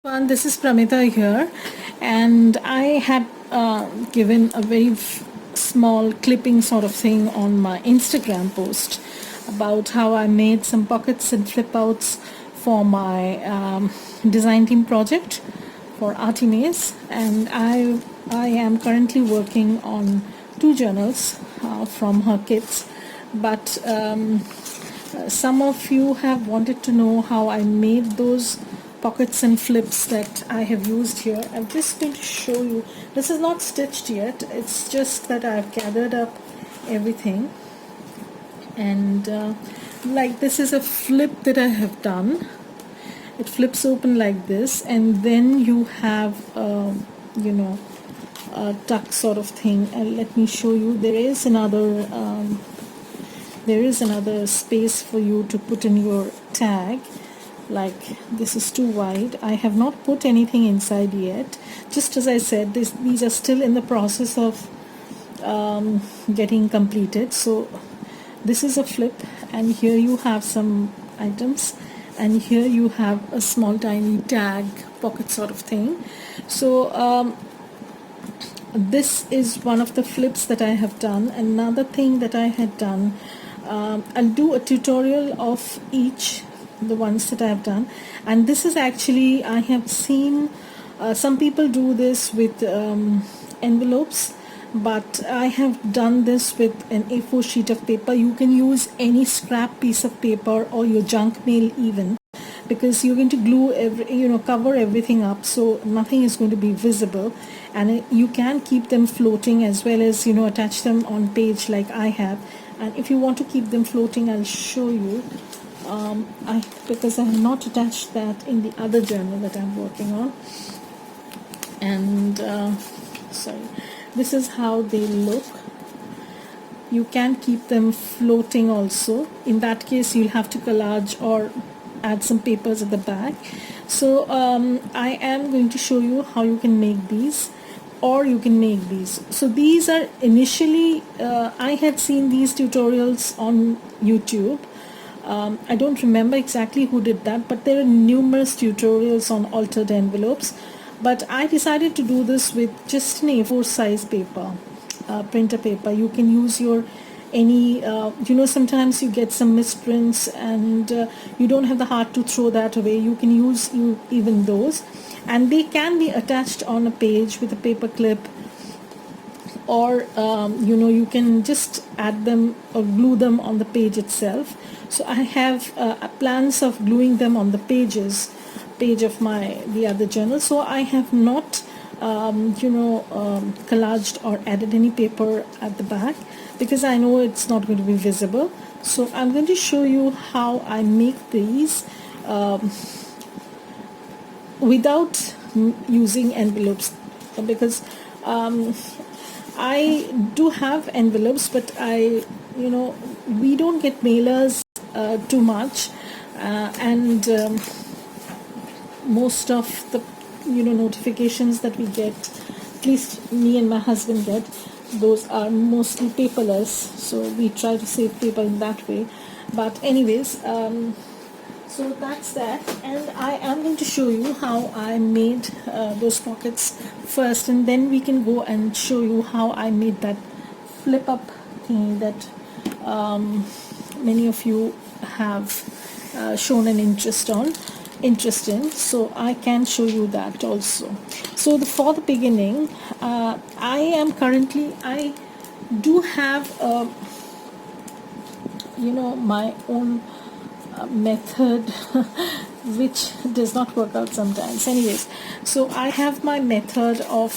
And this is Pramita here, and I had given a very small clipping sort of thing on my Instagram post about how I made some pockets and flip outs for my design team project for Artimaze, and I am currently working on two journals from her kits, but some of you have wanted to know how I made those pockets and flips that I have used here. I'm just going to show you. This is not stitched yet, it's just that I've gathered up everything, and like this is a flip that I have done. It flips open like this, and then you have a tuck sort of thing. And let me show you, there is another space for you to put in your tag. Like this is too wide. I have not put anything inside yet. Just as I said, these are still in the process of getting completed. So this is a flip, and here you have some items, and here you have a small tiny tag pocket sort of thing. So this is one of the flips that I have done. Another thing that I had done, I'll do a tutorial of each the ones that I have done, and this is actually, I have seen some people do this with envelopes, but I have done this with an A4 sheet of paper. You can use any scrap piece of paper or your junk mail even, because you're going to glue cover everything up, so nothing is going to be visible, and you can keep them floating as well as attach them on page like I have. And if you want to keep them floating, I'll show you. Because I have not attached that in the other journal that I'm working on, and sorry, this is how they look. You can keep them floating also. In that case, you'll have to collage or add some papers at the back. So I am going to show you how you can make these, or you can make these. So these are initially I had seen these tutorials on YouTube. I don't remember exactly who did that, but there are numerous tutorials on altered envelopes. But I decided to do this with just an A4 size paper, printer paper. You can use your any, sometimes you get some misprints, and you don't have the heart to throw that away. You can use even those, and they can be attached on a page with a paper clip, or you can just add them or glue them on the page itself. So I have plans of gluing them on the page of the other journal. So I have not collaged or added any paper at the back, because I know it's not going to be visible. So I'm going to show you how I make these without using envelopes, because I do have envelopes, but we don't get mailers too much, and most of the notifications that we get, at least me and my husband get, those are mostly paperless, so we try to save paper in that way. But anyways, so that's that, and I am going to show you how I made those pockets first, and then we can go and show you how I made that flip up thingy that many of you have shown an interest in, so I can show you that also. So for the beginning, I do have my own method which does not work out sometimes. Anyways, so I have my method of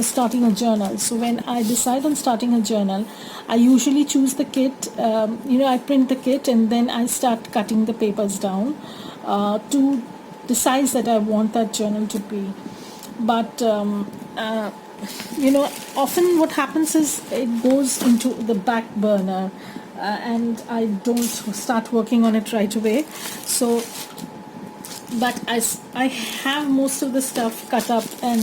starting a journal. So when I decide on starting a journal, I usually choose the kit. I print the kit, and then I start cutting the papers down to the size that I want that journal to be. But often what happens is it goes into the back burner, and I don't start working on it right away. So, but I have most of the stuff cut up and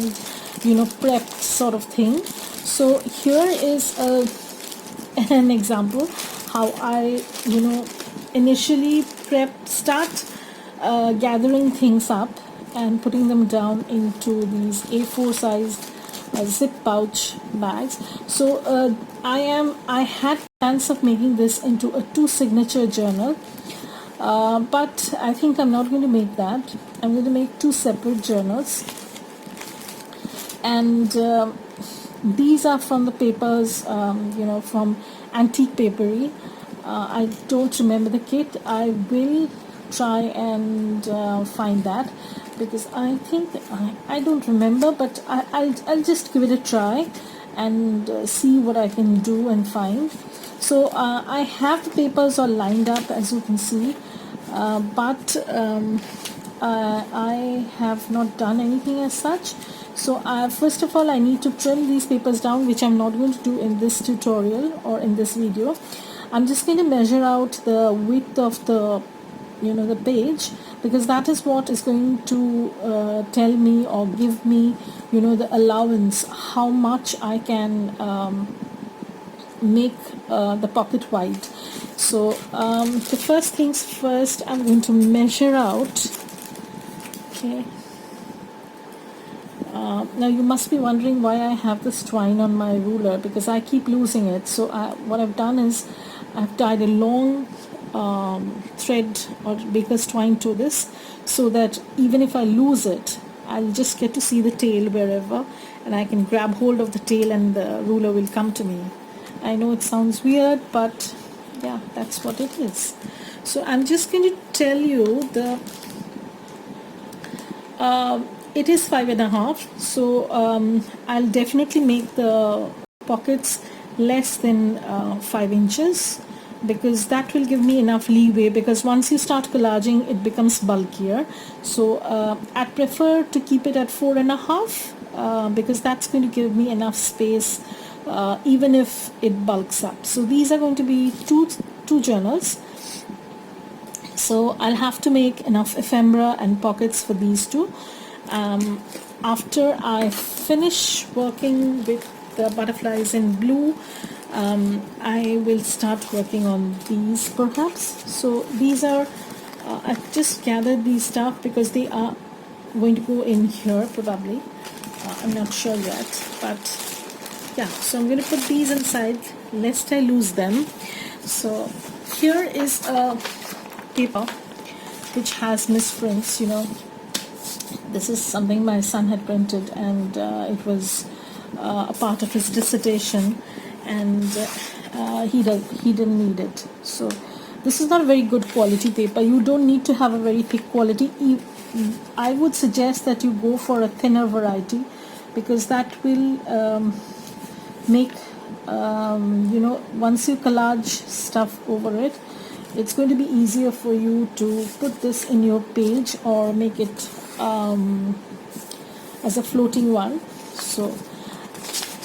prepped sort of thing. So here is an example how I initially start gathering things up and putting them down into these A4 sized zip pouch bags. So I had plans of making this into a 2 signature journal, but I think I'm not going to make that. I'm going to make 2 separate journals, and these are from the papers, from Antique Papery. I don't remember the kit. I will try and find that, because I think I don't remember, but I'll just give it a try and see what I can do and find. So I have the papers all lined up, as you can see, but I have not done anything as such. So first of all, I need to trim these papers down, which I'm not going to do in this tutorial or in this video. I'm just going to measure out the width of the page, because that is what is going to tell me or give me the allowance, how much I can make the pocket wide. So the first things first, I'm going to measure out. Okay. Now you must be wondering why I have this twine on my ruler, because I keep losing it. So what I've done is I've tied a long thread or baker's twine to this, so that even if I lose it, I'll just get to see the tail wherever, and I can grab hold of the tail and the ruler will come to me. I know it sounds weird, but yeah, that's what it is. So I'm just going to tell you the it is 5.5, so I'll definitely make the pockets less than 5 inches, because that will give me enough leeway, because once you start collaging it becomes bulkier. So I'd prefer to keep it at 4.5, because that's going to give me enough space even if it bulks up. So these are going to be two journals. So I'll have to make enough ephemera and pockets for these two. After I finish working with the butterflies in blue, I will start working on these perhaps. So these are, I've just gathered these stuff because they are going to go in here probably. I'm not sure yet, but yeah, so I'm going to put these inside lest I lose them. So here is a paper which has misprints. This is something my son had printed, and it was a part of his dissertation, and he didn't need it. So this is not a very good quality paper. You don't need to have a very thick quality. I would suggest that you go for a thinner variety, because that will make once you collage stuff over it, it's going to be easier for you to put this in your page or make it as a floating one. So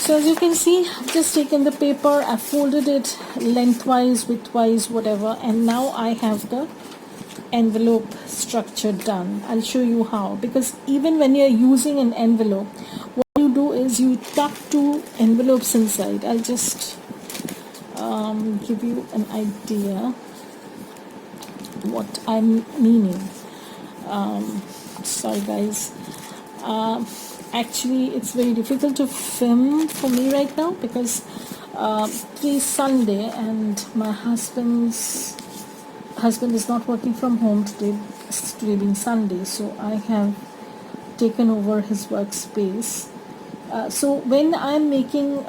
as you can see, I've just taken the paper, I've folded it lengthwise, widthwise, whatever, and now I have the envelope structure done. I'll show you how, because even when you're using an envelope, what you do is you tuck 2 envelopes inside. I'll just give you an idea what I'm meaning. Sorry guys, actually it's very difficult to film for me right now, because today is Sunday and my husband is not working from home today being Sunday, so I have taken over his workspace. So when I'm making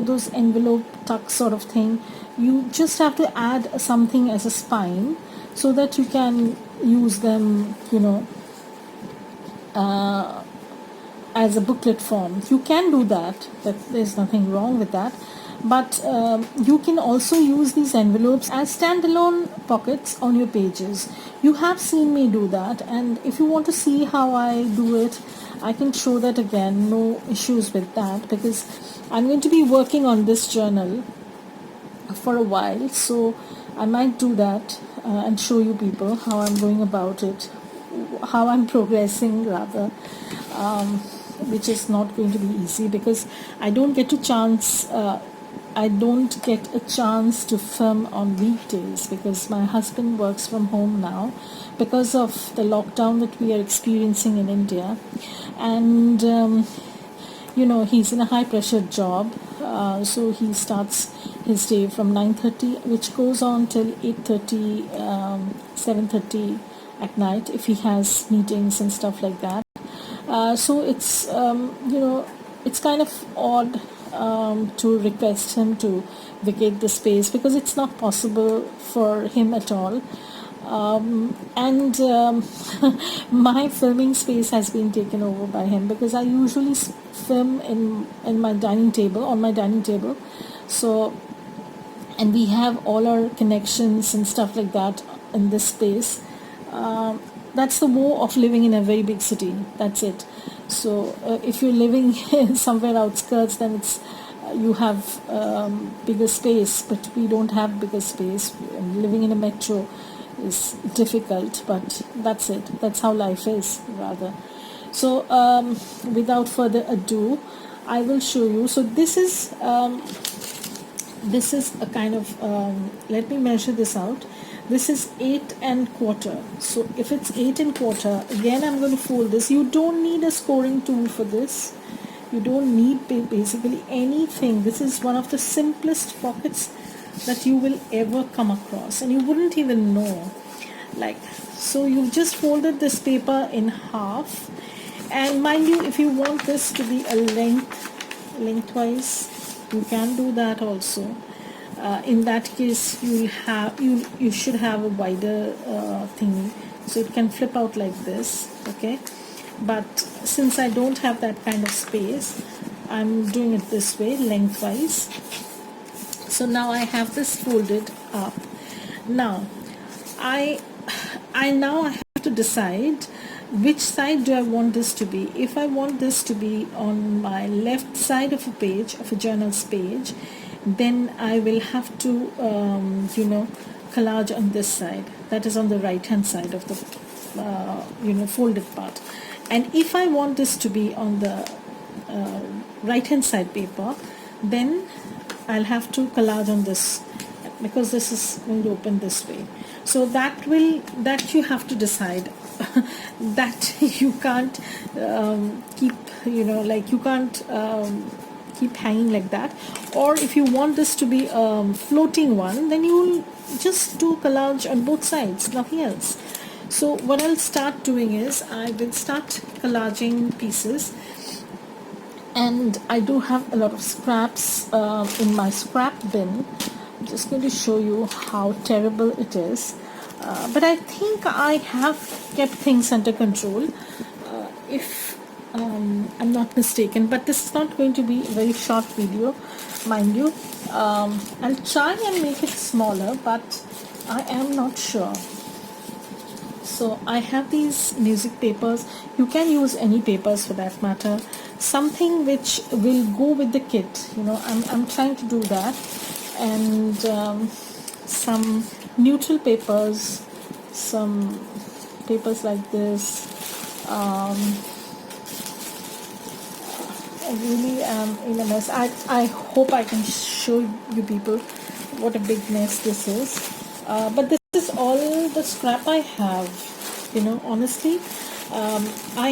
those envelope tuck sort of thing, you just have to add something as a spine so that you can use them as a booklet form. You can do that, there's nothing wrong with that, but you can also use these envelopes as standalone pockets on your pages. You have seen me do that, and if you want to see how I do it, I can show that again, no issues with that, because I'm going to be working on this journal for a while, so I might do that and show you people how I'm going about it, how I'm progressing rather, which is not going to be easy, because I don't get to chance I don't get a chance to film on weekdays because my husband works from home now because of the lockdown that we are experiencing in India. And he's in a high pressure job, so he starts his day from 9:30, which goes on till 8:30, 7:30 at night if he has meetings and stuff like that. So it's kind of odd to request him to vacate the space because it's not possible for him at all. And my filming space has been taken over by him because I usually film in my dining table, on my dining table. So, and we have all our connections and stuff like that in this space. That's the woe of living in a very big city. That's it. So if you're living somewhere outskirts, then it's you have bigger space, but we don't have bigger space. And living in a metro is difficult, but that's it. That's how life is, rather. So without further ado, I will show you. So this is a kind of let me measure this out. This is 8 1/4. So if it's 8 1/4, again I'm going to fold this. You don't need a scoring tool for this. You don't need basically anything. This is one of the simplest pockets that you will ever come across, and you wouldn't even know. So you've just folded this paper in half, and mind you, if you want this to be a lengthwise, you can do that also. In that case, you should have a wider thingy, so it can flip out like this, okay? But since I don't have that kind of space, I'm doing it this way, lengthwise. So now I have this folded up. Now I have to decide which side do I want this to be. If I want this to be on my left side of a page, of a journal's page, then I will have to collage on this side, that is on the right hand side of the folded part. And if I want this to be on the right hand side paper, then I'll have to collage on this, because this is going to open this way. So that you have to decide. That you can't keep, you can't keep hanging like that. Or if you want this to be a floating one, then you'll just do collage on both sides, nothing else. So what I'll start doing is I will start collaging pieces, and I do have a lot of scraps in my scrap bin. I'm just going to show you how terrible it is, but I think I have kept things under control, if I'm not mistaken. But this is not going to be a very short video, mind you. I'll try and make it smaller, but I am not sure. So I have these music papers. You can use any papers for that matter. Something which will go with the kit. I'm trying to do that. And some neutral papers, some papers like this. I really am in a mess. I hope I can show you people what a big mess this is. But this is all the scrap I have. Honestly, I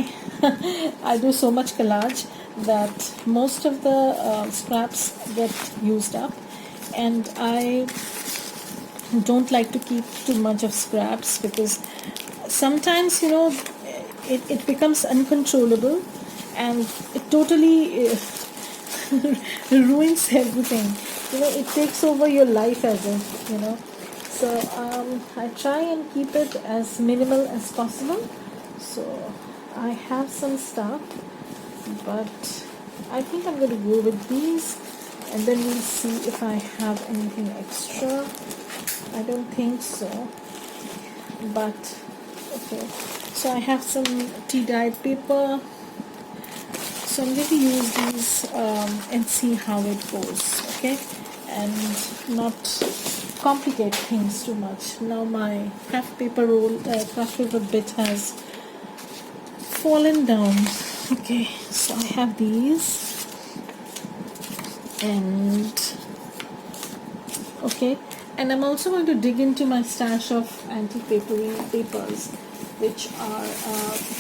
I do so much collage that most of the scraps get used up, and I don't like to keep too much of scraps, because sometimes it becomes uncontrollable, and it totally ruins everything. It takes over your life as if. So I try and keep it as minimal as possible. So I have some stuff, but I think I'm going to go with these, and then we'll see if I have anything extra. I don't think so, but okay. So I have some tea-dyed paper. So I'm going to use these and see how it goes, okay? And not complicate things too much. Now my craft paper bit has fallen down. Okay, so I have these, and Okay, and I'm also going to dig into my stash of anti-papering papers, which are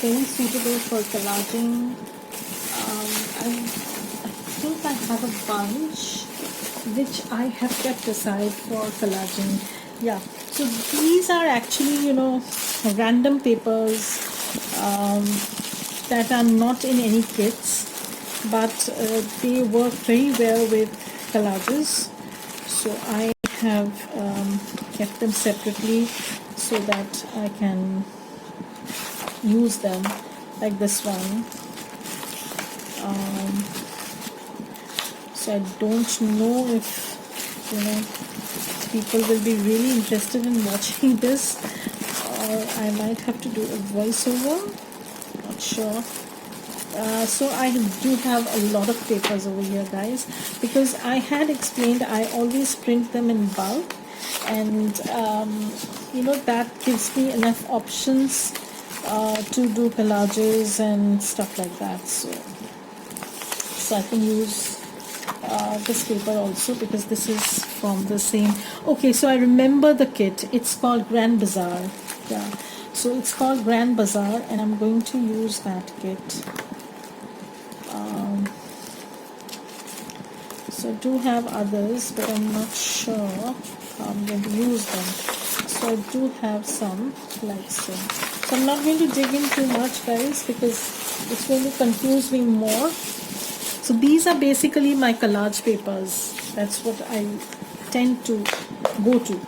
very suitable for collaging. I think I have a bunch which I have kept aside for collaging. Yeah, so these are actually, random papers that are not in any kits, but they work very well with collages. So I have kept them separately so that I can use them, like this one. So I don't know if people will be really interested in watching this, or I might have to do a voiceover, not sure. So I do have a lot of papers over here, guys, because I had explained I always print them in bulk, and that gives me enough options to do collages and stuff like that. So I can use this paper also, because this is from the same. Okay, so I remember the kit. It's called Grand Bazaar. Yeah, so it's called Grand Bazaar, and I'm going to use that kit. So I do have others, but I'm not sure how I'm going to use them. So I do have some like so. So I'm not going to dig in too much, guys, because it's going to confuse me more. So these are basically my collage papers. That's what I tend to go to.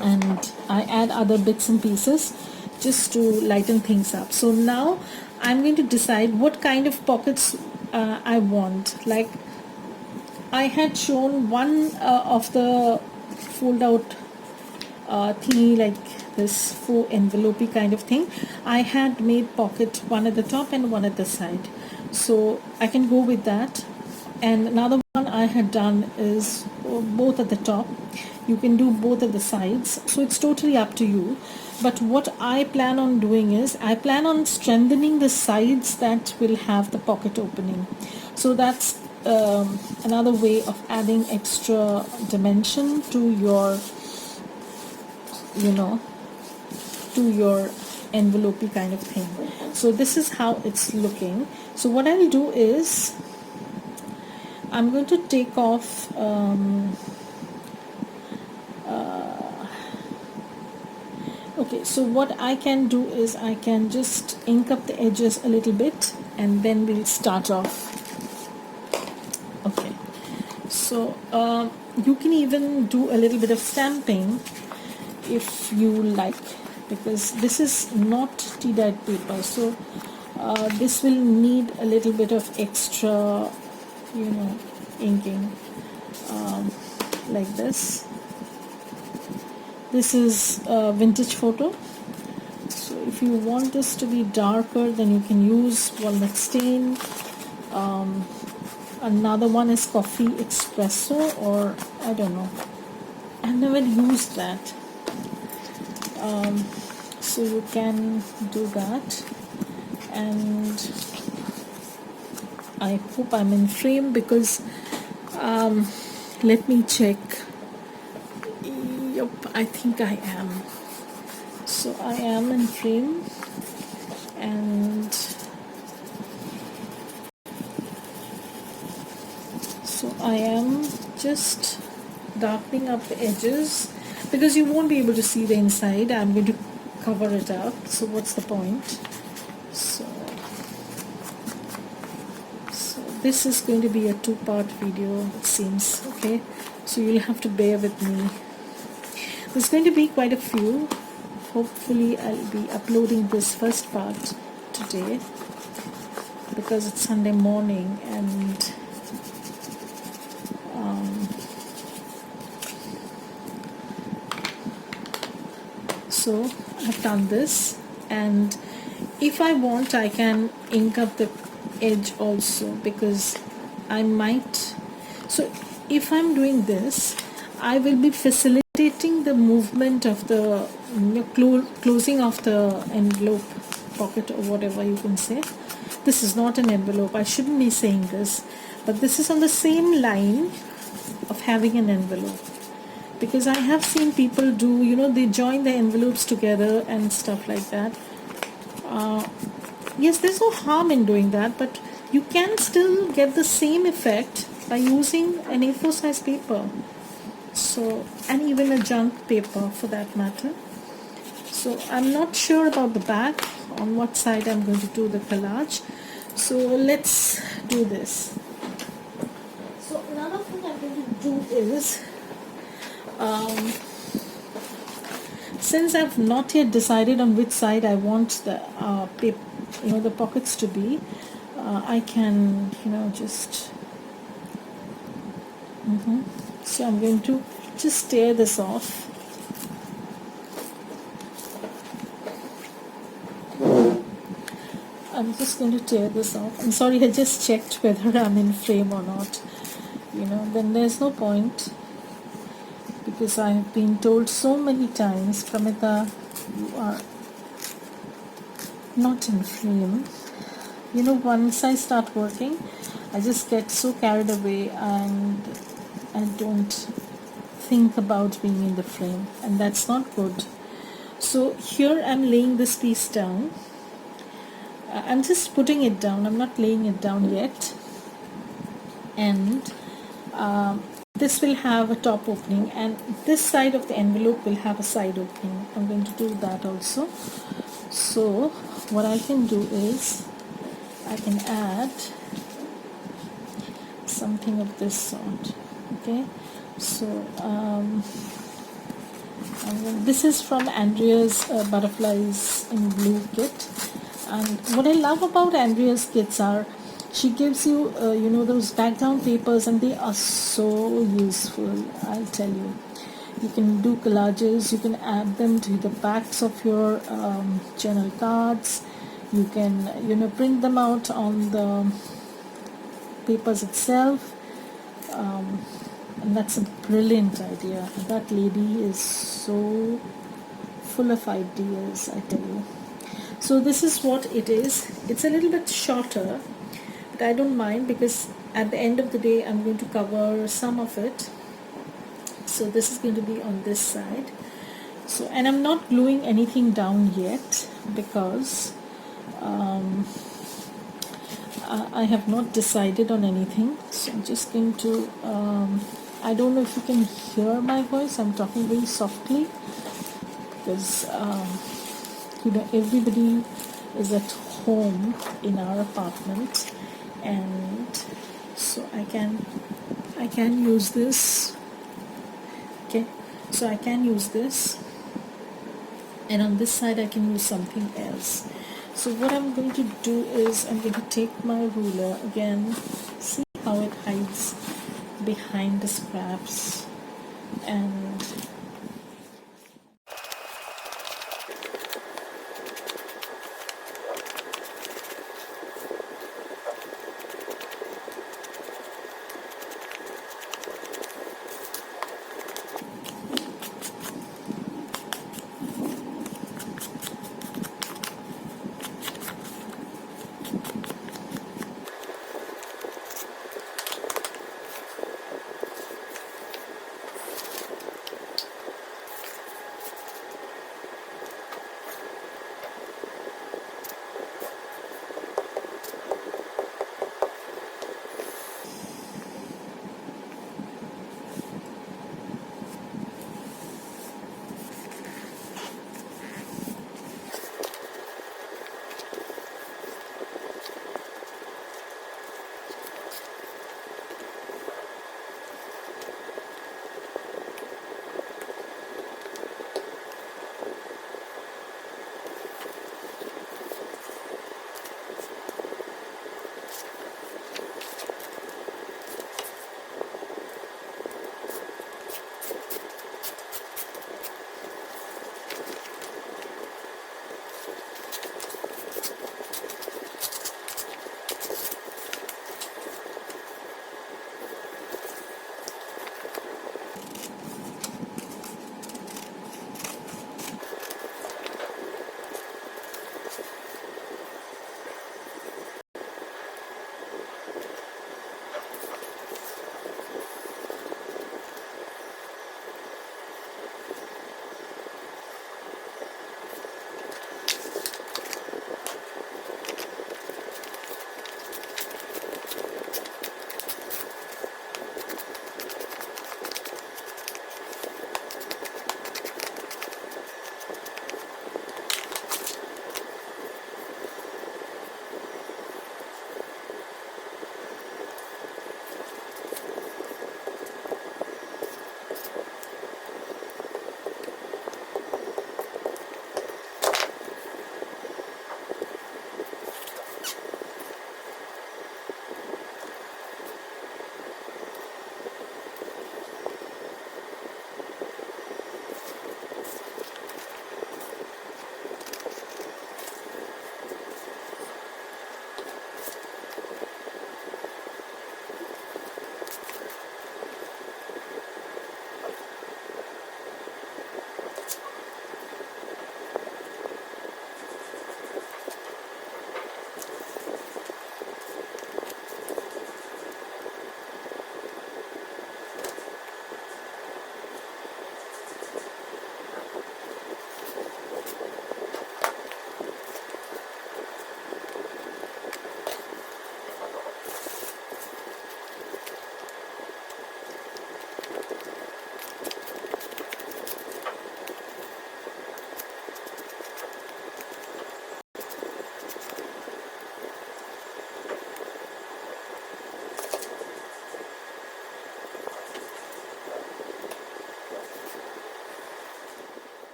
And I add other bits and pieces just to lighten things up. So now I'm going to decide what kind of pockets I want. Like, I had shown one of the fold out thingy, like this faux envelope kind of thing. I had made pocket, one at the top and one at the side, so I can go with that. And another one I had done is both at the top. You can do both at the sides, so it's totally up to you. But what I plan on doing is I plan on strengthening the sides that will have the pocket opening. So that's another way of adding extra dimension to your to your envelope kind of thing. So this is how it's looking. So what I'll do is I'm going to take off okay, so what I can do is I can just ink up the edges a little bit, and then we'll start off. Okay, so you can even do a little bit of stamping if you like, because this is not tea-dyed paper, so this will need a little bit of extra inking, like this. This is a vintage photo, so if you want this to be darker, then you can use walnut stain. Another one is coffee espresso, or I don't know, I've never used that. So you can do that, and I hope I'm in frame, because let me check. Yep, I think I am. So I am in frame, and so I am just darkening up the edges, because you won't be able to see the inside. I'm going to cover it up, so what's the point? So this is going to be a two-part video, it seems. Okay, so you'll have to bear with me. There's going to be quite a few. Hopefully I'll be uploading this first part today, because it's Sunday morning, and so I've done this, and if I want I can ink up the edge also, because I might. So if I'm doing this, I will be facilitating the movement of the closing of the envelope, pocket, or whatever you can say. This is not an envelope, I shouldn't be saying this, but this is on the same line of having an envelope. because I have seen people do, you know, they join the envelopes together and stuff like that. Yes, there's no harm in doing that, but you can still get the same effect by using an A4 size paper. So, and even a junk paper for that matter. So I'm not sure about the back, on what side I'm going to do the collage. So let's do this. So another thing I'm going to do is, since I've not yet decided on which side I want the paper, you know, the pockets to be, I can, you know, just so I'm going to just tear this off. I'm just going to tear this off. I'm sorry, I just checked whether I'm in frame or not. You know, then there's no point, because I have been told so many times, Pramita, you are not in frame. You know, once I start working, I just get so carried away and I don't think about being in the frame, and that's not good. So here I'm laying this piece down. I'm just putting it down, I'm not laying it down yet. And this will have a top opening, and this side of the envelope will have a side opening. I'm going to do that also. So what I can do is I can add something of this sort. Okay, so this is from Andrea's Butterflies in Blue kit. And what I love about Andrea's kits are, she gives you, you know, those background papers, and they are so useful, I'll tell you. You can do collages, you can add them to the backs of your journal cards. You can, you know, print them out on the papers itself. And that's a brilliant idea. That lady is so full of ideas, I tell you. So this is what it is. It's a little bit shorter, but I don't mind, because at the end of the day I'm going to cover some of it. So this is going to be on this side. So, and I'm not gluing anything down yet, because I have not decided on anything. So I'm just going to I don't know if you can hear my voice. I'm talking very softly, because you know, everybody is at home in our apartment, and so I can use this. Okay, so I can use this, and on this side I can use something else. So what I'm going to do is I'm going to take my ruler again. See how it hides behind the scraps, and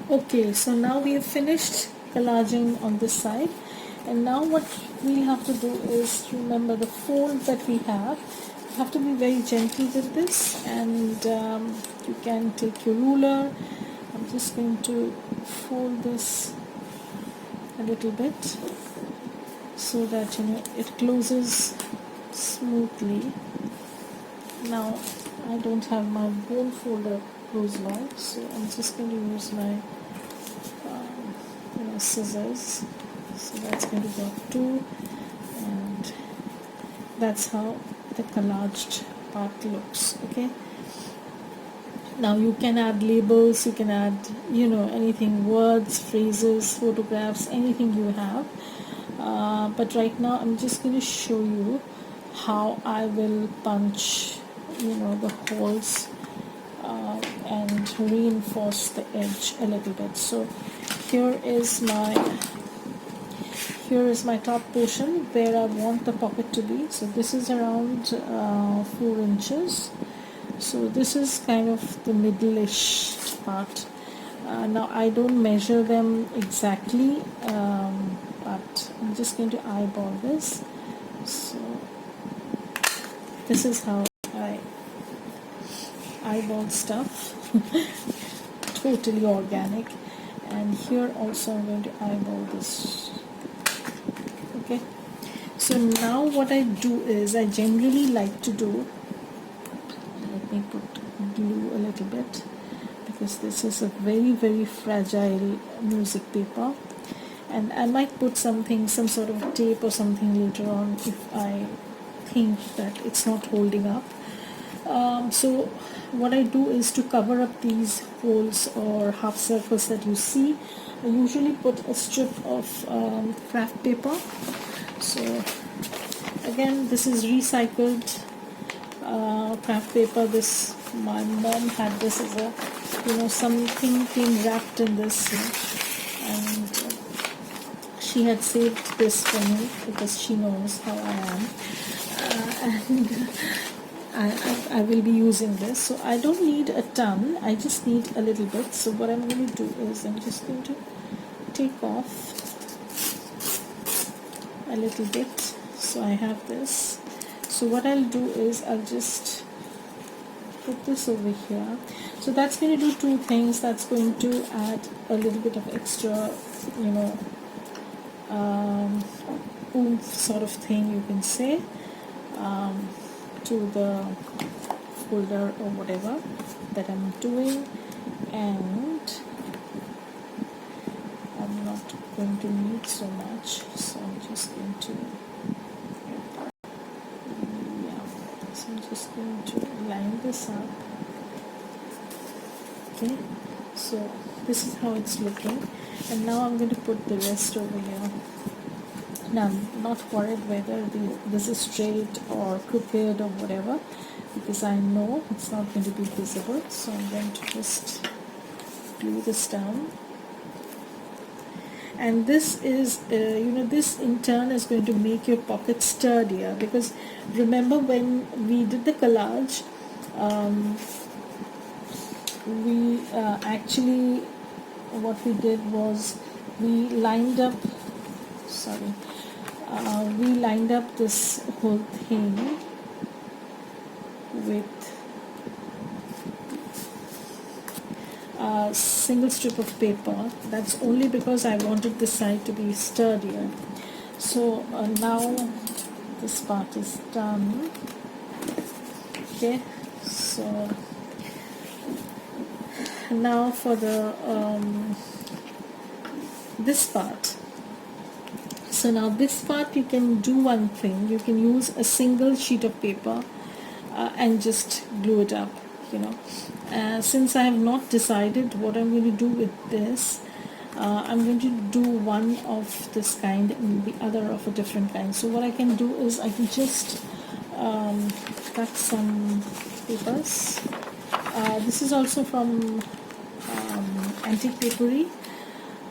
Okay, so now we have finished collaging on this side, and now what we'll have to do is remember the fold that we have. You have to be very gentle with this, and you can take your ruler. I'm just going to fold this a little bit so that it closes smoothly. Now I don't have my bone folder close long, so I'm just going to use my scissors. So that's going to go too, and that's how the collaged part looks. Okay, now you can add labels, you can add anything, words, phrases, photographs, anything you have, but right now I'm just going to show you how I will punch the holes and reinforce the edge a little bit. So here is my top portion where I want the pocket to be. So this is around 4 inches. So this is kind of the middle-ish part. Now I don't measure them exactly, but I'm just going to eyeball this. So this is how I eyeball stuff. Totally organic. And here also I'm going to eyeball this. Okay, so now what I do is I generally like to do, let me put glue a little bit, because this is a very fragile music paper, and I might put some sort of tape or something later on if I think that it's not holding up. So what I do is, to cover up these holes or half circles that you see, I usually put a strip of craft paper. So again, this is recycled craft paper. This, my mom had this as a something came wrapped in this, and she had saved this for me because she knows how I am, and I will be using this. So I don't need a ton, I just need a little bit. So what I'm going to do is I'm just going to take off a little bit. So I have this. So what I'll do is I'll just put this over here. So that's going to do two things. That's going to add a little bit of extra, oomph sort of thing, you can say, to the folder or whatever that I'm doing. And I'm not going to need so much, so I'm just going to, so I'm just going to line this up. Okay, so this is how it's looking, and now I'm going to put the rest over here. Now I'm not worried whether this is straight or crooked or whatever, because I know it's not going to be visible. So I'm going to just glue this down. And this is, this in turn is going to make your pocket sturdier, because remember when we did the collage, we actually, what we did was we lined up this whole thing with a single strip of paper. That's only because I wanted this side to be sturdier. So now this part is done. Okay, so now for the this part. So now this part, you can do one thing. You can use a single sheet of paper and just glue it up, since I have not decided what I'm going to do with this, I'm going to do one of this kind and the other of a different kind. So what I can do is I can just cut some papers. This is also from Antique Papery.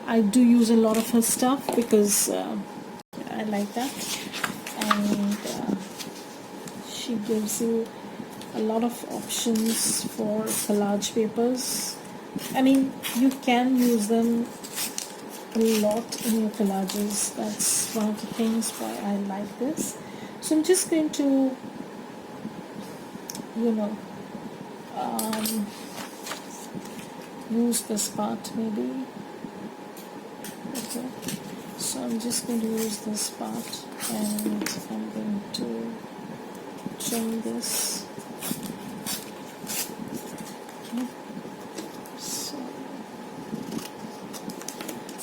I do use a lot of her stuff because I like that, and she gives you a lot of options for collage papers. I mean, you can use them a lot in your collages. That's one of the things why I like this. So I'm just going to, you know, use this part maybe. Okay, so I'm just going to use this part, and I'm going to trim this. Okay.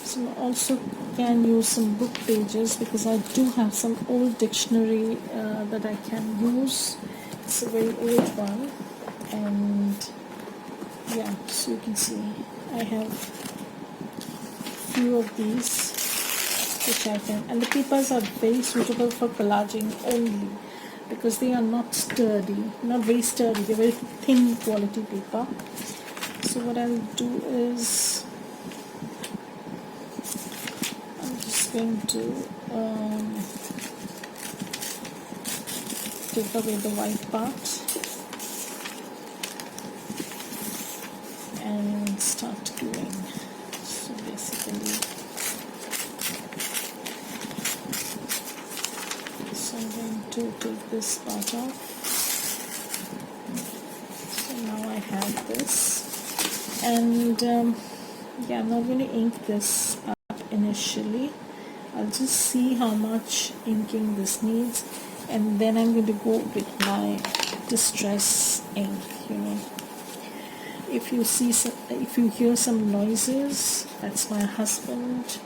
So I also can use some book pages, because I do have some old dictionary that I can use. It's a very old one, and yeah, so you can see I have few of these which I can, and the papers are very suitable for collaging only, because they are not sturdy, not very sturdy, they're very thin quality paper. So what I'll do is I'm just going to take away the white part and start gluing. So basically, so I'm going to take this part off. So now I have this, and yeah, I'm not going to ink this up initially. I'll just see how much inking this needs, and then I'm going to go with my distress ink. You know, if you see some, if you hear some noises, that's my husband.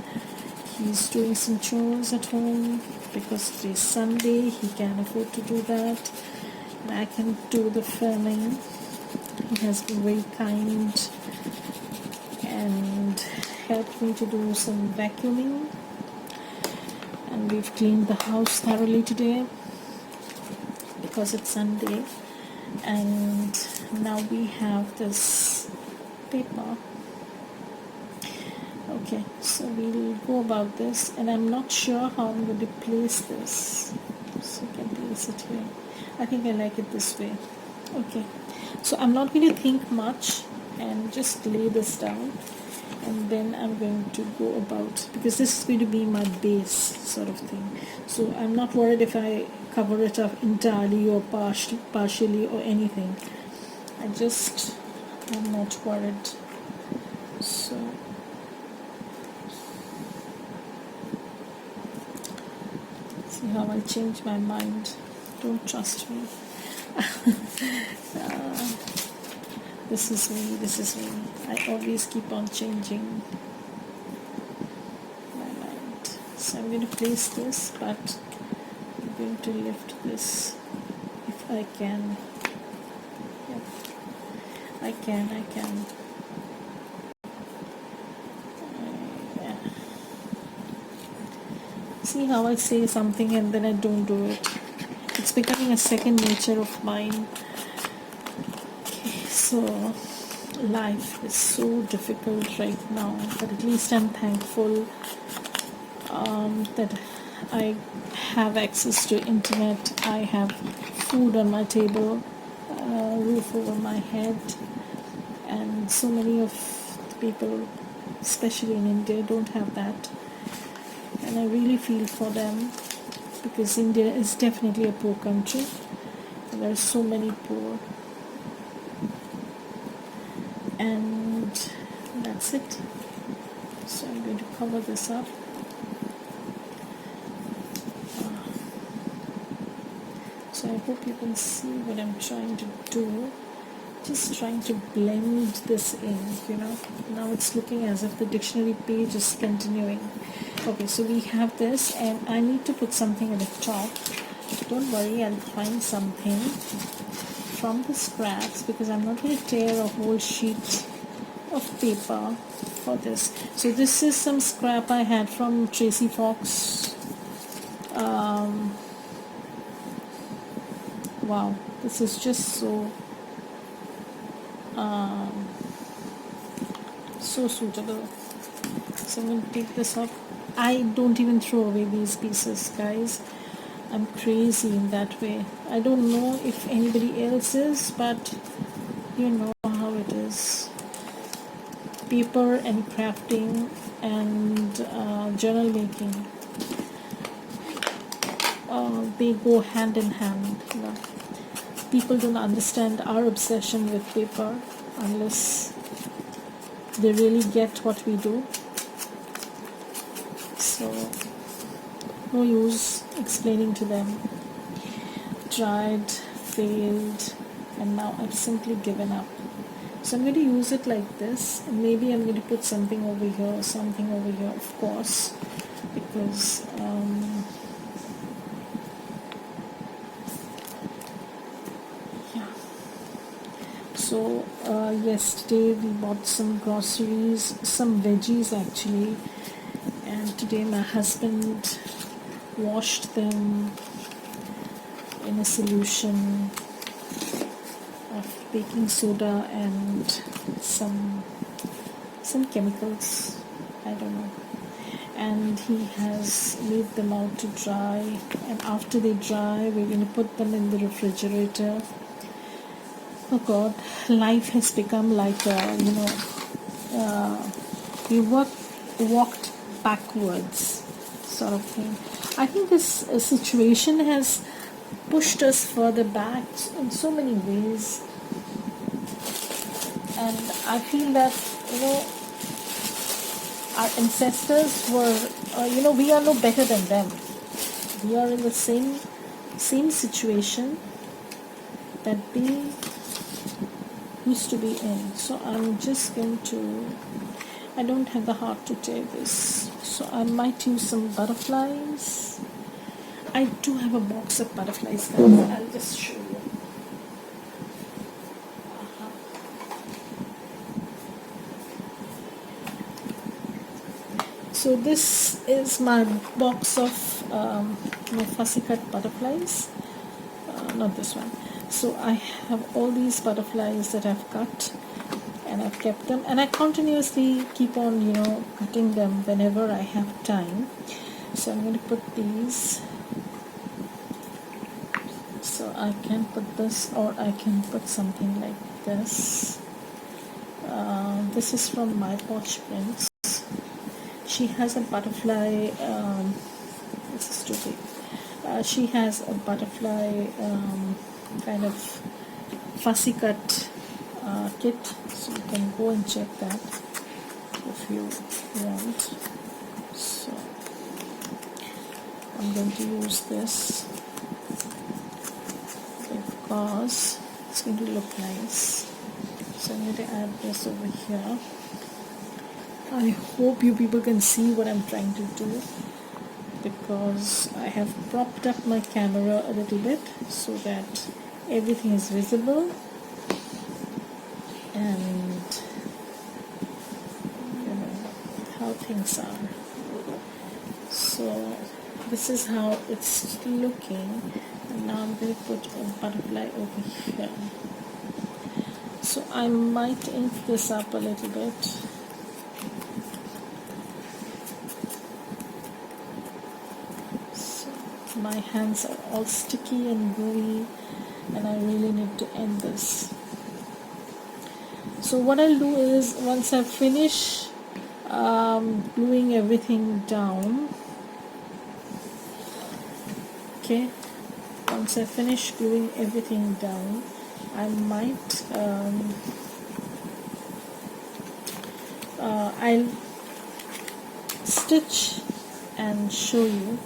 He's doing some chores at home, because today's Sunday, he can afford to do that, and I can do the filming. He has been very kind and helped me to do some vacuuming, and we've cleaned the house thoroughly today because it's Sunday. And now we have this paper. Okay, so we'll go about this, and I'm not sure how I'm going to place this, so you can place it here. I think I like it this way. Okay, so I'm not going to think much and just lay this down, and then I'm going to go about, because this is going to be my base sort of thing. So I'm not worried if I cover it up entirely or partially or anything. I'm not worried. So see how I change my mind. Don't trust me. This is me. I always keep on changing my mind. So I'm going to place this, but I'm going to lift this if I can. Yep. I can. Yeah. See how I say something and then I don't do it. It's becoming a second nature of mine. So life is so difficult right now, but at least I'm thankful that I have access to internet. I have food on my table, roof over my head, and so many of the people, especially in India, don't have that, and I really feel for them, because India is definitely a poor country, and there are so many poor. And that's it. So I'm going to cover this up. So I hope you can see what I'm trying to do. Just trying to blend this in, you know. Now it's looking as if the dictionary page is continuing. Okay, so we have this, and I need to put something at the top. Don't worry, I'll find something from the scraps, because I'm not going to tear a whole sheet of paper for this. So this is some scrap I had from Tracy Fox. Wow, this is just so suitable. So I'm going to take this up. I don't even throw away these pieces, guys. I'm crazy in that way. I don't know if anybody else is, but you know how it is. paper and crafting and journal making, they go hand in hand. You know, people don't understand our obsession with paper unless they really get what we do. So no use explaining to them. Tried, failed, and now I've simply given up. So I'm going to use it like this, and maybe I'm going to put something over here, something over here, of course, because yeah. So yesterday we bought some groceries, some veggies actually, and today my husband washed them in a solution of baking soda and some chemicals, I don't know, and he has laid them out to dry, and after they dry we're going to put them in the refrigerator. Oh God, life has become like a, you know, we walked backwards sort of thing. I think this situation has pushed us further back in so many ways, and I feel that, you know, our ancestors were, you know, we are no better than them. We are in the same situation that they used to be in. So I'm just going to, I don't have the heart to tear this, so I might use some butterflies. I do have a box of butterflies, guys. I'll just show you. So this is my box of fussy cut butterflies, not this one. So I have all these butterflies that I've cut, and I've kept them, and I continuously keep on, you know, cutting them whenever I have time. So I'm going to put these. So I can put this, or I can put something like this. This is from my Potch Prints. She has a butterfly, this is too big. She has a butterfly kind of fussy cut kit, so you can go and check that if you want. So I'm going to use this because it's going to look nice. So I'm going to add this over here. I hope you people can see what I'm trying to do, because I have propped up my camera a little bit so that everything is visible, and you know how things are. So this is how it's looking, and now I'm going to put a butterfly over here. So I might ink this up a little bit. My hands are all sticky and gooey, and I really need to end this. So what I'll do is, once I finish gluing everything down, okay, once I finish gluing everything down, I might I'll stitch and show you.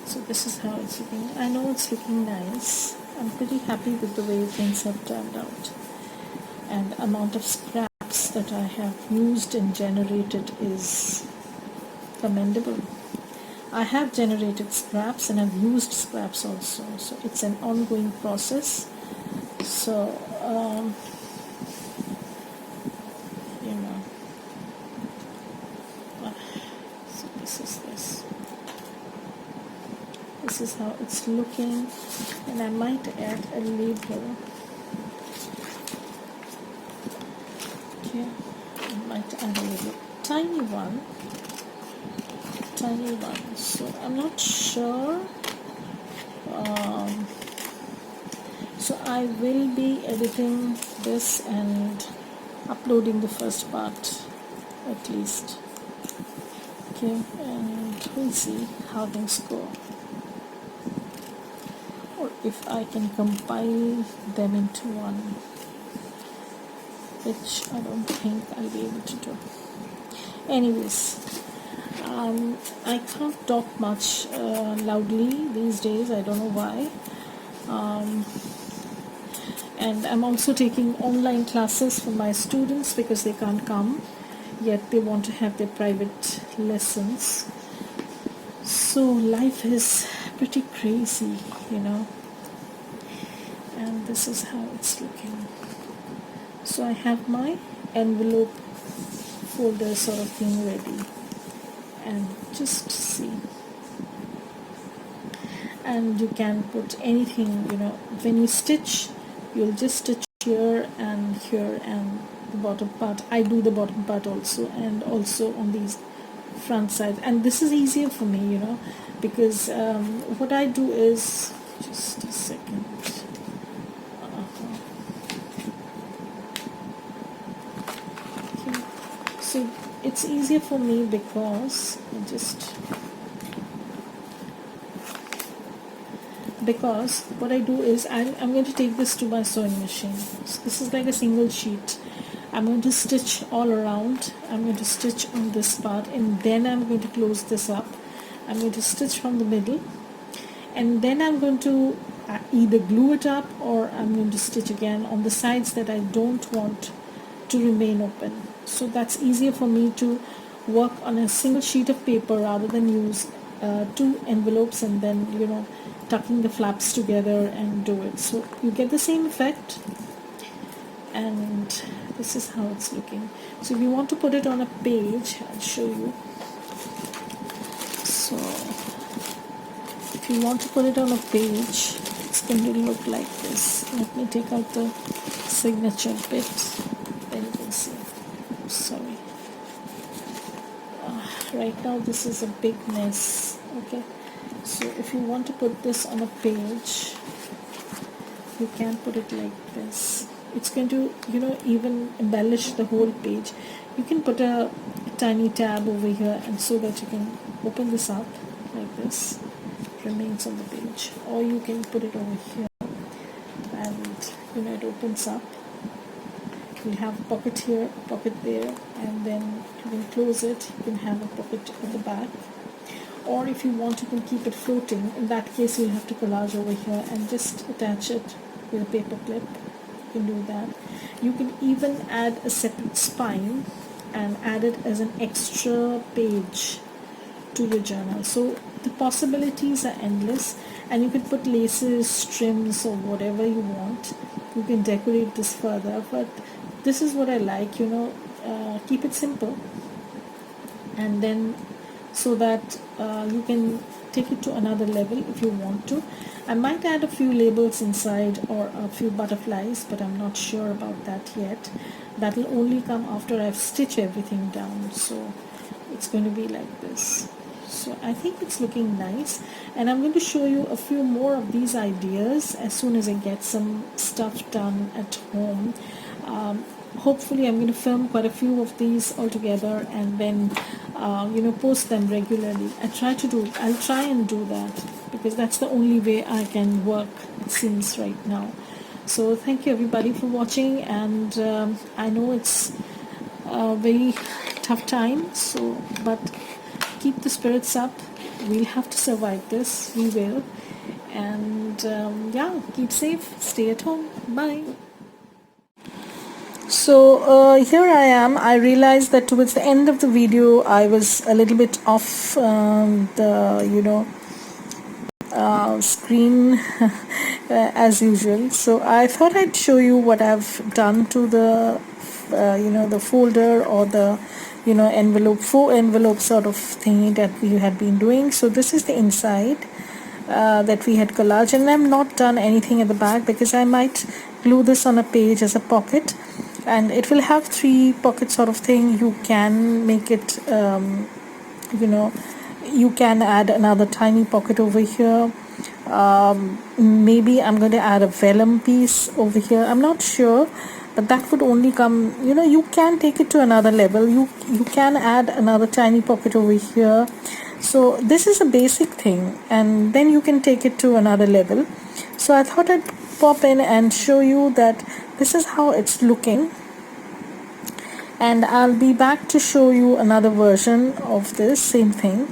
So this is how it's looking. I know it's looking nice. I'm pretty happy with the way things have turned out. And the amount of scraps that I have used and generated is commendable. I have generated scraps and I've used scraps also. So it's an ongoing process. So, you know. So this is this. This is how it's looking, and I might add a label. Okay, I might add a label, tiny one. So I'm not sure. So I will be editing this and uploading the first part at least. Okay, and we'll see how things go, or if I can compile them into one, which I don't think I'll be able to do. Anyways, I can't talk much loudly these days. I don't know why. And I'm also taking online classes for my students because they can't come, yet they want to have their private lessons. So life is pretty crazy, you know. And this is how it's looking. So I have my envelope folder sort of thing ready, and just see. And you can put anything, you know, when you stitch, you'll just stitch here and the bottom part. I do the bottom part also, and also on these front sides. And this is easier for me, you know, because what I do is, just a second. Okay. So it's easier for me because what I do is I'm going to take this to my sewing machine. So this is like a single sheet. I'm going to stitch all around. I'm going to stitch on this part, and then I'm going to close this up. I'm going to stitch from the middle, and then I'm going to either glue it up, or I'm going to stitch again on the sides that I don't want to remain open. So that's easier for me to work on a single sheet of paper rather than use two envelopes and then, you know, tucking the flaps together and do it. So you get the same effect, and this is how it's looking. So if you want to put it on a page, I'll show you. So if you want to put it on a page, it's going to look like this. Let me take out the signature bit, then you can see. Sorry, right now this is a big mess. Okay, so if you want to put this on a page, you can put it like this. It's going to, you know, even embellish the whole page. You can put a tiny tab over here, and so that you can open this up like this. It remains on the page, or you can put it over here, and you know, it opens up. You'll have a pocket here, a pocket there, and then you can close it. You can have a pocket at the back, or if you want, you can keep it floating. In that case, you'll have to collage over here and just attach it with a paper clip. You can do that. You can even add a separate spine and add it as an extra page to your journal. So the possibilities are endless, and you can put laces, trims, or whatever you want. You can decorate this further, but this is what I like, you know. Keep it simple, and then so that you can take it to another level if you want to. I might add a few labels inside, or a few butterflies, but I'm not sure about that yet. That will only come after I've stitched everything down. So it's going to be like this. So I think it's looking nice, and I'm going to show you a few more of these ideas as soon as I get some stuff done at home. Hopefully I'm going to film quite a few of these all together, and then you know, post them regularly. I'll try and do that, because that's the only way I can work, it seems, right now. So thank you everybody for watching, and I know it's a very tough time, so but keep the spirits up. We'll have to survive this. We will. And yeah, keep safe, stay at home. Bye. So here I am. I realized that towards the end of the video I was a little bit off the, you know, screen as usual. So I thought I'd show you what I've done to the you know, the folder, or the, you know, faux envelope sort of thing that we had been doing. So this is the inside that we had collaged, and I've not done anything at the back because I might glue this on a page as a pocket, and it will have 3 pocket sort of thing. You can make it you know, you can add another tiny pocket over here. Maybe I'm going to add a vellum piece over here. I'm not sure, but that would only come, you can take it to another level. You can add another tiny pocket over here. So this is a basic thing, and then you can take it to another level. So I thought I'd pop in and show you that this is how it's looking, and I'll be back to show you another version of this same thing,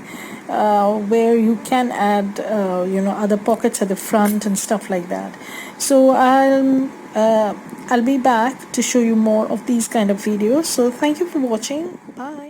where you can add other pockets at the front and stuff like that. So I'll be back to show you more of these kind of videos. So thank you for watching. Bye.